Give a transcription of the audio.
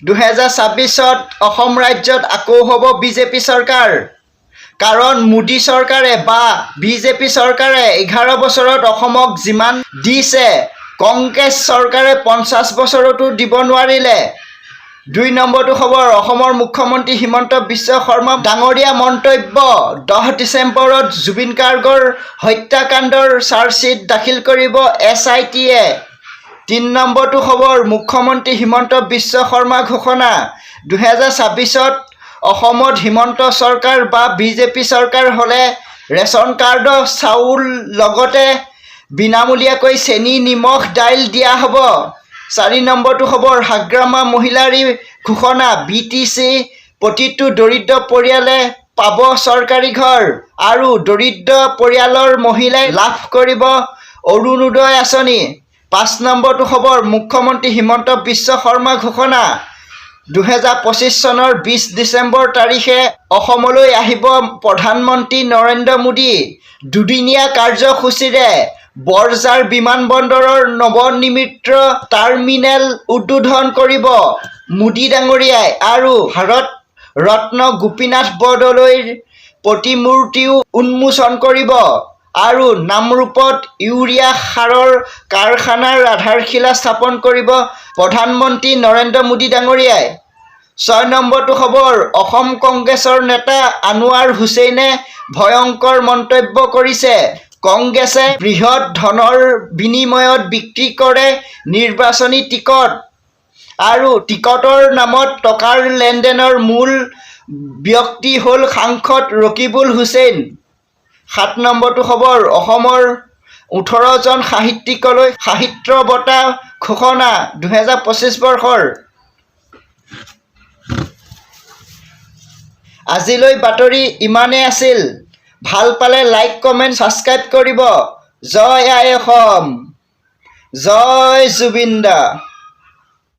2026ত অসম ৰাজ্যত আকৌ হ'ব বিজেপি চৰকাৰ। কাৰণ মোদী চৰকাৰে বা বিজেপি চৰকাৰে 11 বছৰত অসমক যিমান দিছে কংগ্ৰেছ চৰকাৰে 50 বছৰতো দিব নোৱাৰিলে। 2 নম্বৰটো খবৰ, অসমৰ মুখ্যমন্ত্ৰী হিমন্ত বিশ্ব শৰ্মা ডাঙৰীয়া মন্তব্য, 10 ডিচেম্বৰত জুবিন গাৰ্গৰ হত্যাকাণ্ডৰ চাৰ্জশ্বিট দাখিল কৰিব SIT-য়ে। 3 নম্বৰটো খবৰ, মুখ্যমন্ত্ৰী হিমন্ত বিশ্ব শৰ্মা ঘোষণা, 2026ত অসমত হিমন্ত চৰকাৰ বা বিজেপি চৰকাৰ হ'লে ৰেচন কাৰ্ডত চাউল লগতে বিনামূলীয়াকৈ চেনি, নিমখ, দাইল দিয়া হ'ব। 4 নম্বৰটো খবৰ, হাগ্ৰামা মহিলাৰ ঘোষণা, BTC প্ৰতিটো দৰিদ্ৰ পৰিয়ালে পাব চৰকাৰী ঘৰ আৰু দৰিদ্ৰ পৰিয়ালৰ মহিলাই লাভ কৰিব অৰুণোদয় আঁচনি। 5 নম্বৰটো খবৰ, মুখ্যমন্ত্ৰী হিমন্ত বিশ্ব শৰ্মা ঘোষণা, 2025 চনৰ 20 ডিচেম্বৰ তাৰিখে অসমলৈ আহিব প্ৰধানমন্ত্ৰী নৰেন্দ্ৰ মোদী। দুদিনীয়া কাৰ্যসূচীৰে বৰঝাৰ বিমানবন্দৰৰ নৱনিৰ্মিত টাৰ্মিনেল উদ্বোধন কৰিব মোদী ডাঙৰীয়াই আৰু ভাৰত ৰত্ন গোপীনাথ বৰদলৈৰ প্ৰতিমূৰ্তিও উন্মোচন কৰিব আৰু নামৰূপত ইউৰিয়া সাৰৰ কাৰখানাৰ আধাৰশিলা স্থাপন কৰিব প্ৰধানমন্ত্ৰী নৰেন্দ্ৰ মোদী ডাঙৰীয়াই। 6 নম্বৰটো খবৰ, অসম কংগ্ৰেছৰ নেতা আনোৱাৰ হুছেইনে ভয়ংকৰ মন্তব্য কৰিছে। কংগ্ৰেছে বৃহৎ ধনৰ বিনিময়ত বিক্ৰী কৰে নিৰ্বাচনী টিকট আৰু টিকটৰ নামত টকাৰ লেনদেনৰ মূল ব্যক্তি হ'ল সাংসদ ৰকিবুল হুছেইন। 7 নম্বৰটো খবৰ, অসমৰ 18 জন সাহিত্যিকলৈ সাহিত্য বঁটা ঘোষণা, 2025 বৰ্ষৰ। আজিলৈ বাতৰি ইমানেই আছিল। ভাল পালে লাইক, কমেণ্ট, ছাবস্ক্ৰাইব কৰিব। জয় আই অসম, জয় জুবিন দা।